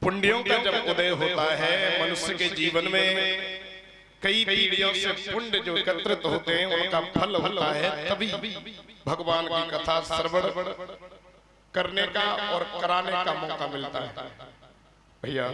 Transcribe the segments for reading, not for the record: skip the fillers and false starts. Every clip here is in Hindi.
पुण्यों का जब उदय होता है मनुष्य के जीवन में, कई पीढ़ियों से पुण्य जो एकत्रित होते हैं उनका फल होता है, तभी भगवान की कथा श्रवण करने का और कराने का मौका मिलता है। भैया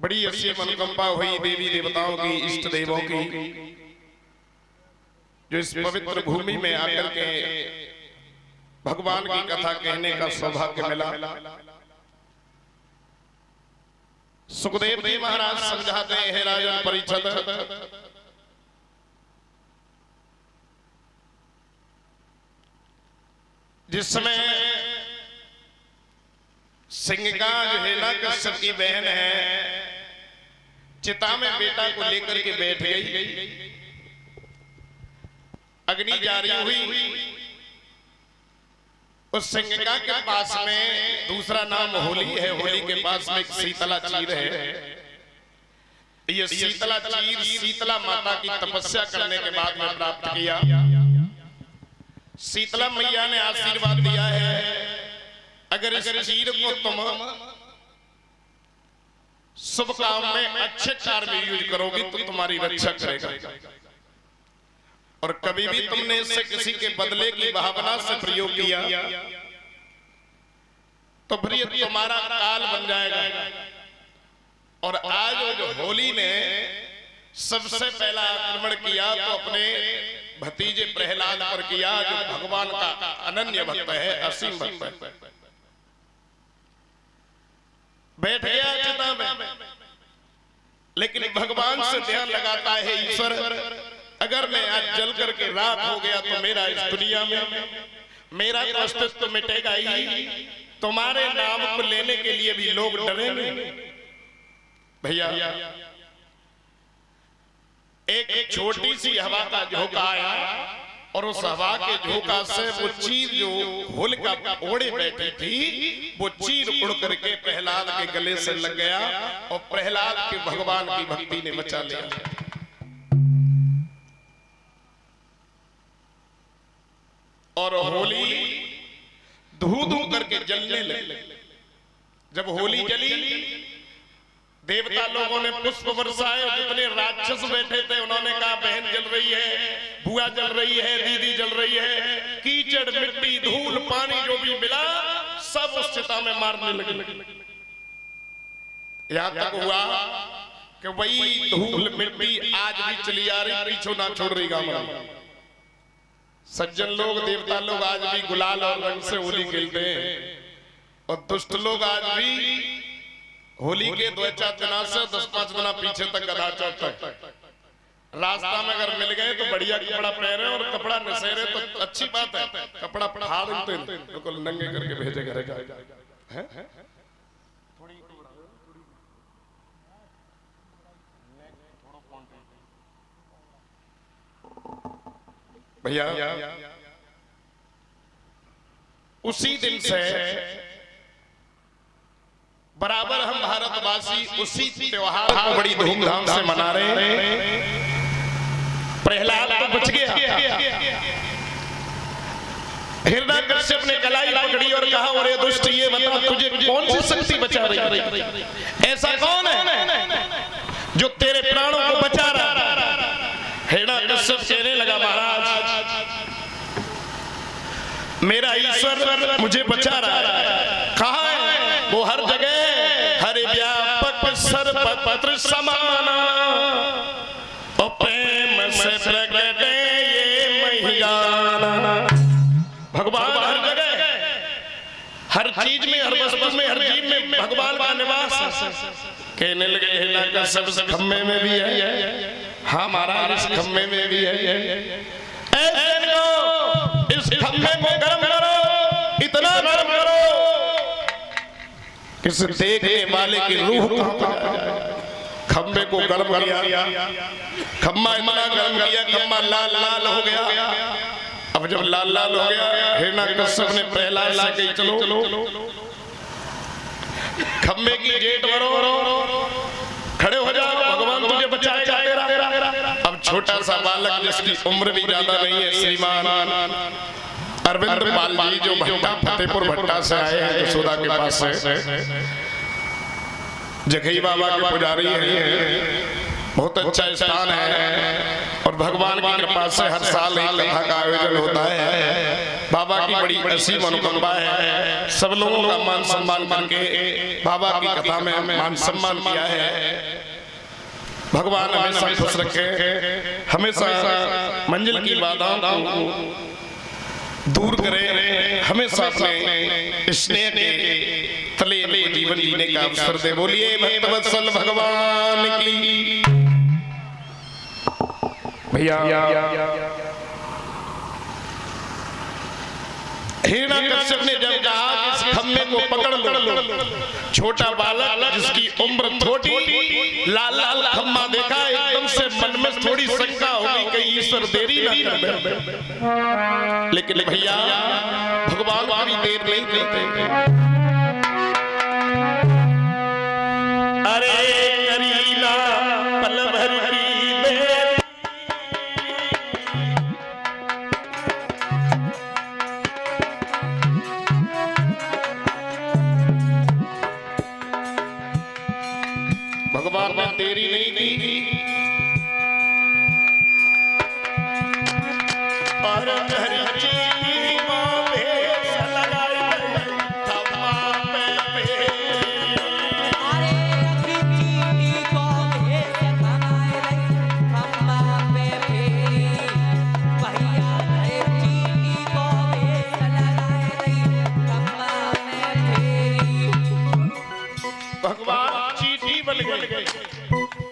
बड़ी अच्छी मनोकामना हुई देवी देवताओं की, इष्ट देवों की, जो इस पवित्र भूमि में आकर के भगवान की कथा कहने का सौभाग्य मिला। सुखदेव जी महाराज समझाते हैं, राजन परीक्षित, जिस समय सिंहिका जो हिरण्यकश्यप की बहन है चिता में बेटा को लेकर के बैठ गई, अग्नि जारी हुई, उस सिंहिका के पास में दूसरा नाम होली है, होली के पास में एक शीतला चीर है। ये शीतला चीर शीतला माता की तपस्या करने के बाद में प्राप्त किया। शीतला मैया ने आशीर्वाद दिया है, अगर इस चीर को तुम शुभ काम में अच्छे कार्य में यूज करोगी तो तुम्हारी रक्षा करेगा, और कभी भी तुमने इससे किसी के बदले की भावना से प्रयोग किया तो फिर ये तुम्हारा काल बन जाएगा। और आज जो होली ने सबसे पहला आक्रमण किया तो अपने भतीजे प्रहलाद पर किया, जो भगवान का अनन्य भक्त है, असीम भक्त है। बैठ गया चिता में, लेकिन भगवान से ध्यान लगाता है, ईश्वर अगर मैं आज जल करके राख हो गया तो मेरा इस दुनिया में मेरा तो अस्तित्व मिटेगा ही, तुम्हारे नाम को लेने के लिए भी लोग डरेंगे। भैया एक छोटी सी हवा का झोंका आया, और उस हवा के झोंका से वो चीर जो होलिका ओढ़े बैठी थी वो चीर उड़ करके प्रहलाद के गले से लग गया, और प्रहलाद के भगवान की भक्ति ने बचा लिया। और होली धू धू करके जलने लगी। जब होली जली, देवता लोगों ने पुष्प बरसाए, और जितने राक्षस बैठे थे उन्होंने कहा बहन जल रही है, बुआ जल रही है, दीदी जल रही है। कीचड़ मिट्टी धूल पानी जो भी मिला सब उस चिता में मारने लगे। यहां तक हुआ कि वही धूल मिट्टी आज भी चली आ रही, पीछे ना छोड़ रही गांव। सज्जन लोग, देवता लोग आज भी गुलाल और रंग से होली खेलते हैं, और दुष्ट लोग आज भी होली के 2-4 दिना से 10-5 दिना पीछे तक गधा चढ़ता है। रास्ता में अगर मिल गए तो बढ़िया कपड़ा पहने, और कपड़ा नसेरे तो अच्छी बात है, कपड़ा फाड़ देते बिल्कुल नंगे करके भेजे करेगा। भैया उसी दिन से बराबर हम भारतवासी उसी त्योहार को बड़ी धूमधाम से मना रहे हैं। प्रहलाद तो बच गया, हिरण्यकश्यप ने कलाई पकड़ी और कहा, अरे दुष्ट ये बता तुझे कौन सी शक्ति बचा रही, ऐसा कौन है जो तेरे प्राणों को बचा रहा। हिरण्यकश्यप कहने लगा, महाराज मेरा ईश्वर मुझे बचा रहा है। कहाँ है वो? हर जगह, हर व्यापक सर्वत्र समान, और प्रेम से प्रकट ये महियाना। भगवान हर जगह, हर चीज में, हर वस्तु में, हर जीव में भगवान का निवास। कहने लगे हिरण्यकश्यप इस खम्मे में भी है। हाँ महाराज इस खम्मे में भी है। इस खम्मे को गर्म करो, इतना गर्म करो कि इसे देखने वाले की रूह खम्बे को गर्म किया। खम्मा इतना गर्म किया, खम्मा लाल लाल हो गया। अब जब लाल लाल हो गया, हिरण्यकश्यप ने प्रहलाद से कही चलो खम्बे की जेट भरो, खड़े हो जाओ, भगवान तुझे बचाएगा तेरा। अब छोटा सा बालक जिसकी उम्र भी ज्यादा नहीं है, श्रीमान अरविंद पाल जी जो भट्टा फतेहपुर भट्टा से आए हैं यशोदा के पास से, जखई बाबा के पुजारी हैं, बहुत अच्छा स्थान है और भगवान की कृपा से हर साल एक कथा का आयोजन होता है। बाबा की बड़ी असीम अनुकंपा है, सब लोगों का मान सम्मान करके बाबा की कथा में मान सम्मान किया है। भगवान हमेशा खुश रखे, हमेशा मंजिल की बाधाओं को दूर करे, हमेशा अपने स्नेह के तले जीवन जीने का अवसर दे। बोलिए भक्तवत्सल भगवान की। भैया हिरण्यकश्यप ने जब कहा कि इस खम्भे को पकड़ लो, छोटा बालक जिसकी उम्र थोड़ी लाल लाल खम्भा देखा, एकदम से मन में थोड़ी शंका हो गई कहीं ईश्वर देरी ना कर दे। लेकिन भैया भगवान कभी देर नहीं करते। अरे करीना पल भर की देर, भगवान ने देरी नहीं की और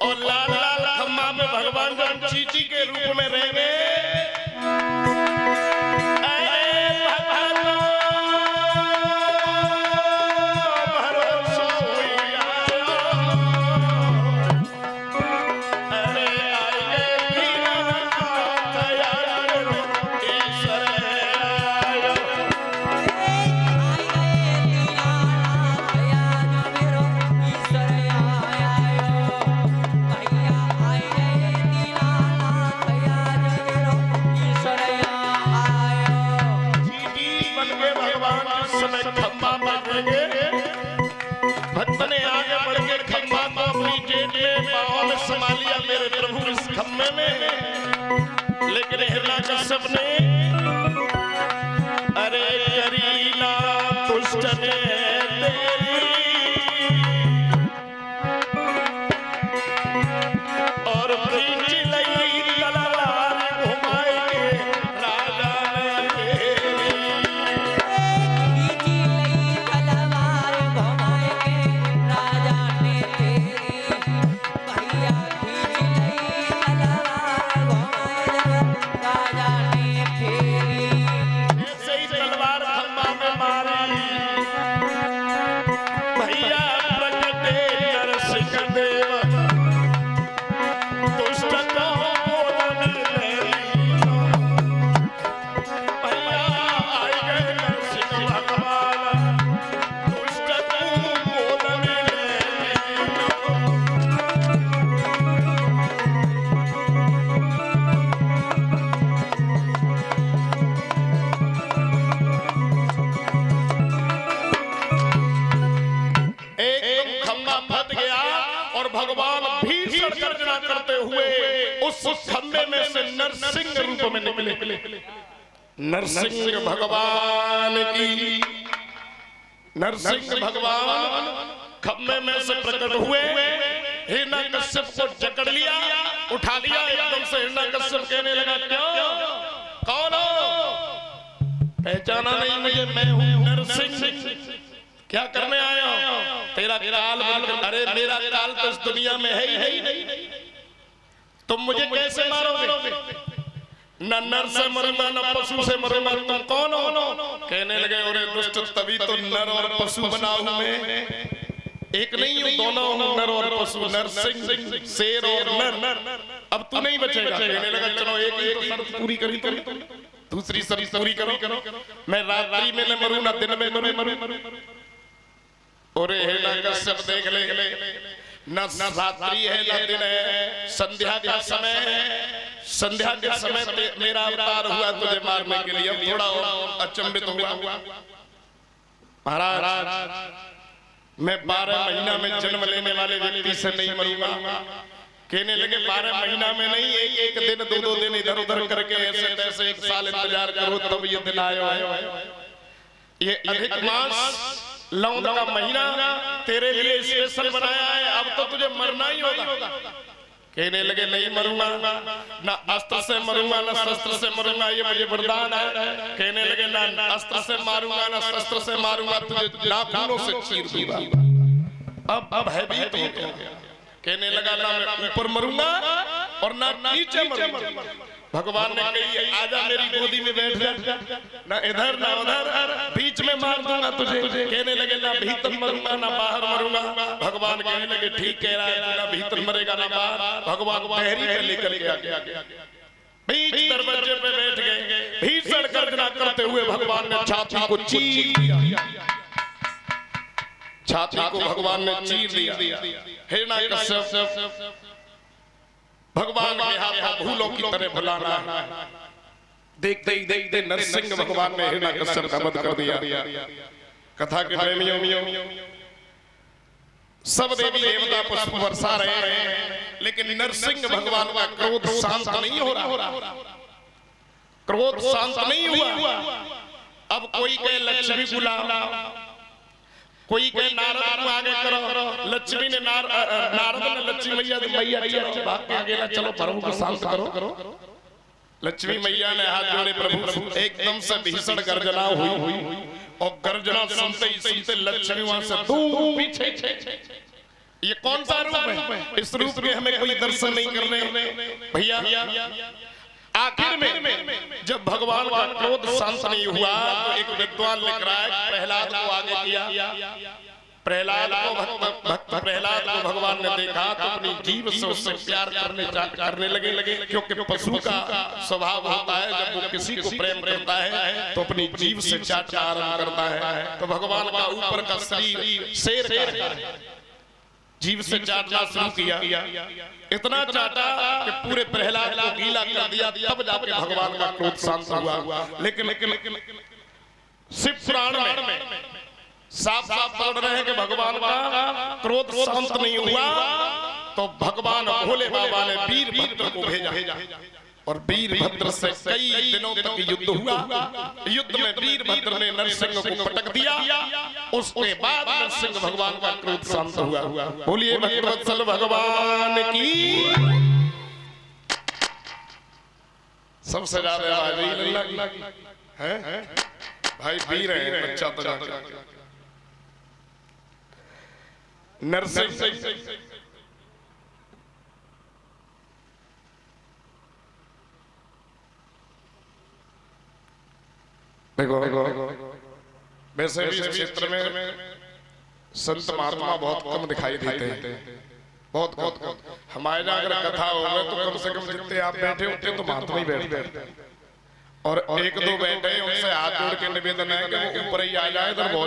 और लाल लाल खम्भा पे भगवान जब चीटी के रूप में रह गए। भक्त ने आगे बढ़ के खम्भा को अपनी जेब में बाहों में समा लिया, मेरे प्रभु इस खम्भे में। लेकिन हिरण्यकश्यप ने अरे करीना दुष्ट ने तेरी और खींच लई तलवार घुमाई के राजा ने भगवान भीषण गर्जना करते हुए उस खंबे में से नरसिंह रूप में निकले। नरसिंह भगवान की, नरसिंह भगवान खंबे में से प्रकट हुए, हिरण्यकश्यप को जकड़ लिया, उठा लिया। एकदम से हिरण्यकश्यप कहने लगा क्यों, कौन हो? पहचाना नहीं मुझे? मैं हूँ नरसिंह। क्या करने आया हो? तेरा काल, अरे मेरा काल तो इस दुनिया में है ही नहीं, तुम मुझे कैसे मारोगे? न नर से मरूंगा न पशु से मरूंगा, तुम कौन हो? कहने लगे अरे दुष्ट, तभी तो नर और पशु बना हूं मैं, एक नहीं हूं, दोनों हूं, नर और पशु, नरसिंह शेर और नर। अब तू नहीं बचेगा। कहने लगा चलो एक ही शर्त पूरी करी, दूसरी शर्त पूरी करो, मैं रात्रि में न मरूं न दिन में मरूं। और हिरण्यकश्यप देख ले न रात्रि है न दिन है, संध्या का समय है। संध्या के समय मेरा अवतार हुआ तुझे मारने के लिए। अब थोड़ा और अचंभित हुआ। महाराज मैं 12 महीना में जन्म लेने वाले व्यक्ति से नहीं मरूंगा। कहने लगे 12 महीना में नहीं, एक दिन 2 दिन इधर उधर करके ऐसे तैसे 1 साल इंतजार करो तब ये दिन आयो है। ये अधिक मास लौंद का महीना तेरे लिए स्पेशल बनाया है, अब तो तुझे मरना ही होगा। कहने लगे नहीं मरूंगा, ना अस्त्र से मरूंगा ना शस्त्र से मरूंगा, ये मुझे वरदान है। कहने लगे ना अस्त्र से मारूंगा ना शस्त्र से मारूंगा, तुझे नाखूनों से चीर दूंगा। अब भयभीत हो गया। कहने लगा ना मैं ऊपर मरूंगा और ना नीचे मरूंगा। भगवान ने कही आजा मेरी गोदी में बैठ जा, ना इधर ना उधर, बीच में मार दूंगा तुझे। कहने लगे ना भीतर मरूंगा ना बाहर मरूंगा। भगवान कहने लगे ठीक कह रहा है, ना भीतर मरेगा ना बाहर। भगवान बहरी पे लेकर के आ गया, बीच दरवाजे पे बैठ गए। भीषण गर्जना करते हुए भगवान ने छाती को चीर दिया। छाती को भगवान ने चीर दिया। हिरण्यकश्यप भगवान के हाथ भूलों की तरह बुलाना है। देखते ही देखते नरसिंह भगवान ने हिरण्यकश्यप का वध कर दिया। कथा के प्रेमियों सब देवी देवता पुष्प बरसा रहे हैं, लेकिन नरसिंह भगवान का क्रोध शांत नहीं हो रहा। क्रोध शांत नहीं हुआ। अब कोई कहे लक्ष्मी बुलाओ, कोई कहे नारद को आगे करो। लक्ष्मी ने नारद ने लक्ष्मी मैया चलो भाग के आगे चलो, प्रभु को शांत करो। लक्ष्मी मैया ने हाथ जोड़े, प्रभु एकदम से भीषण गर्जना हुई और गर्जना सुनते ही सुनते लक्ष्मी वहां से दूर पीछे। ये कौन सा रूप है? इस रूप में हमें कोई दर्शन नहीं करने भैया। आखिर में जब भगवान का क्रोध शांत नहीं हुआ तो एक विद्वान लिख रहा है प्रहलाद को आगे किया। प्रहलाद को भगवान ने देखा तो अपनी जीभ से उससे प्यार करने लगे, क्योंकि पशु का स्वभाव होता है जब वो किसी को प्रेम करता है तो अपनी जीभ से चाटना आरंभ करता है। तो भगवान का ऊपर का शरीर शेर का जीभ से चाटना शुरू किया। इतना चाटा कि पूरे प्रहलाद को गीला कर दिया, तब जाके भगवान का क्रोध शांत हुआ। लेकिन शिव पुराण में साफ साफ बोल रहे हैं कि भगवान का क्रोध शांत नहीं हुआ तो भगवान भोले बाबा ने वीरभद्र को भेजा और वीरभद्र से कई दिनों तक युद्ध हुआ। युद्ध में वीरभद्र ने नरसिंह को पटक दिया। उसके बाद नरसिंह भगवान का क्रोध शांत हुआ। बोलिए भक्तवत्सल भगवान की। सबसे ज्यादा आवाज है भाई वीर है बच्चा तो नरसिंह। वैसे भी इस क्षेत्र में संत महात्मा बहुत कम दिखाई देते हैं, बहुत कम। हमारे यहाँ अगर कथा हो गए तो कम से कम जितने आप बैठे होते तो महात्मा ही बैठते हैं, और 1-2 बैठे उनसे हाथ जोड़ के निवेदन है कि वो ऊपर ही आ जाए तो